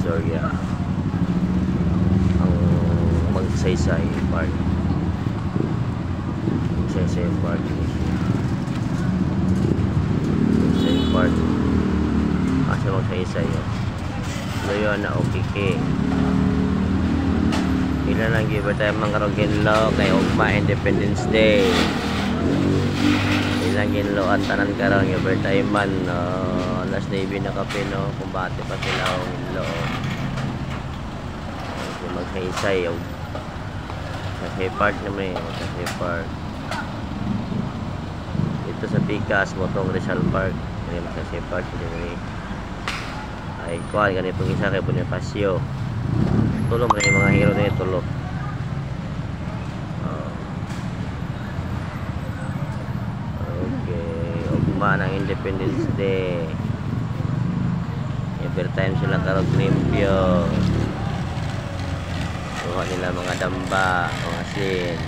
Divisoria ang Magsaysay Park. Magsaysay Park ini siya. Magsaysay Park kasi Magsaysay yun. So yun na okay. Ilan lang giba tayo mga Rogenlo kay Ugma Independence Day. Ilang ginloan tanan karon nga birthday man alas 9 na kape no kumbate pa sila og ginlo. Magsaysay og Magsaysay Park naman Magsaysay Park. Ito sa Pikas Motong Rizal Park ay Magsaysay Park dito ay kuan ganitong isa kay Bonifacio. Tulo man yung mga hero na tulo. Ng Independence Day every time sila karog limpyo kuha nila mga damba mga sin